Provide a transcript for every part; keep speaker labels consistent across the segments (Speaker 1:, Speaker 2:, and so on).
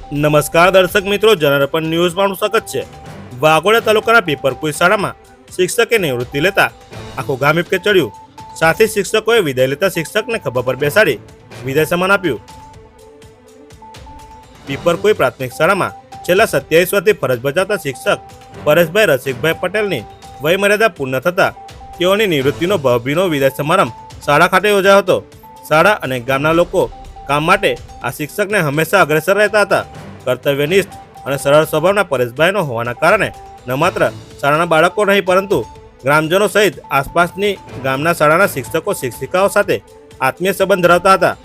Speaker 1: નમસ્કાર દર્શક મિત્રો, જનરપન ન્યૂઝમાં સ્વાગત છે। વાઘોડિયા તાલુકાના પીપરકુઈ શાળામાં શિક્ષકે નિવૃત્તિ લેતા આખું ગામ હિપકે ચડ્યું। સાથે શિક્ષકોએ વિદાય લેતા શિક્ષકને ખભા પર બેસાડી વિદાય સન્માન આપ્યું। પીપરકુઈ પ્રાથમિક શાળામાં છેલ્લા 27 વર્ષથી ફરજ બજાવતા શિક્ષક પરેશભાઈ રસિકભાઈ પટેલની વયમર્યાદા પૂર્ણ થતાં તેઓની નિવૃત્તિનો ભાવભીનો વિદાય સમારંભ શાળા ખાતે યોજાયો હતો। શાળા અને ગામના લોકો કામ માટે આ શિક્ષકને હંમેશા અગ્રેસર રહેતા હતા। કર્તવ્યનિષ્ઠ અને સરળ સ્વભાવના પરેશભાઈનો હોવાના કારણે ન માત્ર શાળાના બાળકો નહીં પરંતુ ગ્રામજનો સહિત આસપાસની ગામના શાળાના શિક્ષકો શિક્ષિકાઓ સાથે આત્મીય સંબંધ ધરાવતા હતા।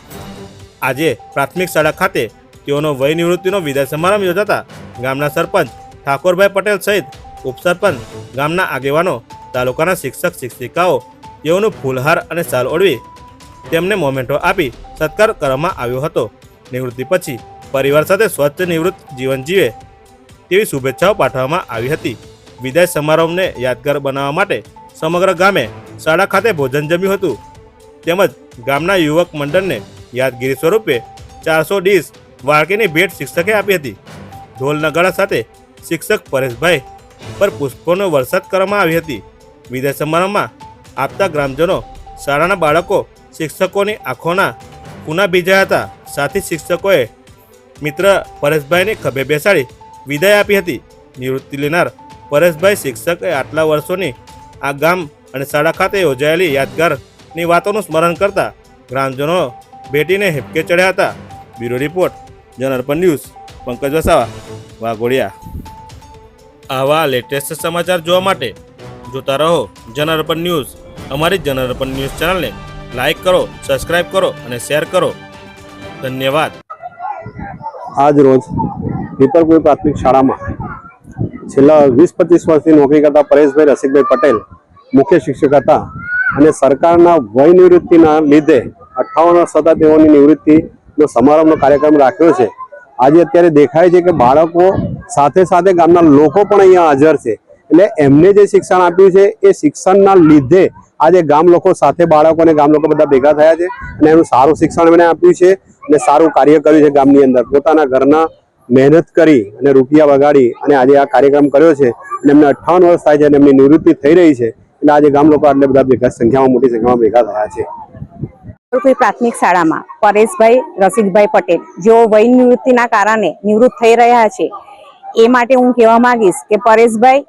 Speaker 1: આજે પ્રાથમિક શાળા ખાતે તેઓનો વય નિવૃત્તિનો વિદાય સમારંભ યોજાતા ગામના સરપંચ ઠાકોરભાઈ પટેલ સહિત ઉપસરપંચ, ગામના આગેવાનો, તાલુકાના શિક્ષક શિક્ષિકાઓ તેઓનું ફૂલહાર અને શાલ ઓઢવી તેમને મોમેન્ટો આપી સત્કાર કરવામાં આવ્યો હતો। નિવૃત્તિ પછી પરિવાર સાથે સ્વચ્છ નિવૃત્ત જીવન જીવે તેવી શુભેચ્છાઓ પાઠવવામાં આવી હતી। વિદાય સમારંભને યાદગાર બનાવવા માટે સમગ્ર ગામે શાળા ખાતે ભોજન જમ્યું હતું તેમજ ગામના યુવક મંડળને યાદગીરી સ્વરૂપે 400 ડીશ વાળકીની ભેટ શિક્ષકે આપી હતી। ઢોલ નગાડા સાથે શિક્ષક પરેશભાઈ પર પુષ્પોનો વરસાદ કરવામાં આવી હતી। વિદાય સમારંભમાં આપતા ગ્રામજનો, શાળાના બાળકો શિક્ષકોની આંખોના કૂના ભીજાયા હતા। સાથી શિક્ષકોએ મિત્ર પરેશભાઈને ખભે બેસાડી વિદાય આપી હતી। નિવૃત્તિ લેનાર પરેશભાઈ શિક્ષકે આટલા વર્ષોની આ ગામ અને શાળા ખાતે યોજાયેલી યાદગારની વાતોનું સ્મરણ કરતા ગ્રામજનો ભેટીને હિપકે ચડ્યા હતા। બ્યુરો રિપોર્ટ, જનરપન ન્યૂઝ, પંકજ વસાવા, વાઘોડિયા। આવા લેટેસ્ટ સમાચાર જોવા માટે જોતા રહો જનરપન ન્યૂઝ। અમારી જનરપન ન્યૂઝ ચેનલને લાઈક કરો, સબસ્ક્રાઇબ કરો અને શેર કરો। ધન્યવાદ।
Speaker 2: આજ રોજ પીપરકુઈ પ્રાથમિક શાળામાં છેલ્લા 20-25 વર્ષથી નોકરી કરતા પરેશભાઈ રસિકભાઈ પટેલ મુખ્ય શિક્ષક હતા અને સરકારના વય નિવૃત્તિના લીધે 58 વર્ષ થતા તેઓની નિવૃત્તિનો સમારંભનો કાર્યક્રમ રાખ્યો છે। આજે અત્યારે દેખાય છે કે બાળકો સાથે સાથે ગામના લોકો પણ અહીંયા હાજર છે, એટલે એમને જે શિક્ષણ આપ્યું છે એ શિક્ષણના લીધે આજે ગામ લોકો સાથે બાળકો અને ગામ લોકો બધા ભેગા થયા છે અને એનું સારું શિક્ષણ એમણે આપ્યું છે અને સારું કાર્ય કર્યું છે। ગામની અંદર પોતાના ઘરના મહેનત કરી અને રૂપિયા વગાડી અને આજે આ કાર્યક્રમ કર્યો છે અને એમને 58 વર્ષ થાય છે અને એમની નિવૃત્તિ થઈ રહી છે, એટલે આજે ગામ લોકો આટલે બધા ભેગા સંખ્યામાં, મોટી સંખ્યામાં ભેગા થયા છે।
Speaker 3: કોઈ પ્રાથમિક શાળામાં પરેશભાઈ રસિકભાઈ પટેલ જેઓ વય નિવૃત્તિના કારણે નિવૃત્ત થઈ રહ્યા છે એ માટે હું કહેવા માંગીશ કે પરેશભાઈ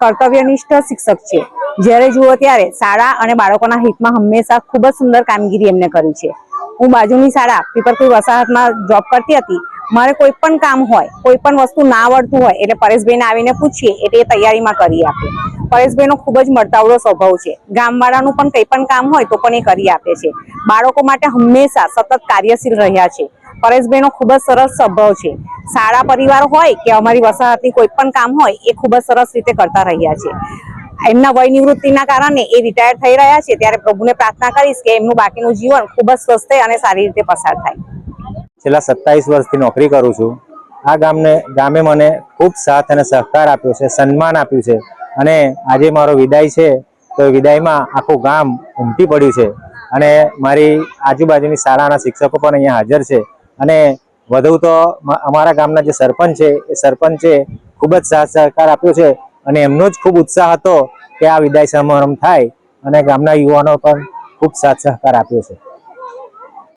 Speaker 3: કર્તવ્યનિષ્ઠ શિક્ષક છે। જ્યારે જુઓ ત્યારે શાળા અને બાળકોના હિતમાં હંમેશા ખૂબ જ સુંદર કામગીરી એમને કરી છે। હું બાજુની શાળા પીપરકુઈ વસાહતમાં જોબ કરતી હતી। મારે કોઈ પણ કામ હોય, કોઈ પણ વસ્તુ ના આવડતું હોય એટલે પરેશભાઈને આવીને પૂછીએ એટલે એ તૈયારીમાં કરી આપે। પરેશભાઈનો ખૂબ જ મળતાવડો સ્વભાવ છે। ગામવાળાનું પણ કંઈ પણ કામ હોય તો પણ એ કરી આપે છે। બાળકો માટે હંમેશા સતત કાર્યશીલ રહ્યા છે। પરેશભાઈનો ખૂબ જ સરસ સ્વભાવ છે। શાળા પરિવાર હોય કે અમારી વસાહતની કોઈ પણ કામ હોય એ ખૂબ જ સરસ રીતે કરતા રહ્યા છે। એમના વય નિવૃત્તિના કારણે એ રિટાયર થઈ રહ્યા છે, ત્યારે પ્રભુને પ્રાર્થના કરીશ કે એમનું બાકીનું જીવન ખૂબ જ સ્વસ્થ અને સારી રીતે પસાર થાય।
Speaker 4: છેલ્લા 27 વર્ષથી નોકરી કરું છું। આ ગામે મને ખૂબ સાથ અને સહકાર આપ્યો છે, સન્માન આપ્યું છે અને આજે મારો વિદાય છે તો વિદાયમાં આખું ગામ ઉમટી પડ્યું છે અને મારી આજુબાજુની શાળાના શિક્ષકો પણ અહીંયા હાજર છે અને વધુ તો અમારા ગામના જે સરપંચ છે એ સરપંચે ખૂબ જ સાથ સહકાર આપ્યો છે અને એમનો જ ખૂબ ઉત્સાહ હતો કે આ વિદાય સમારંભ થાય અને ગામના યુવાનો પણ ખૂબ સાથ સહકાર આપ્યો છે।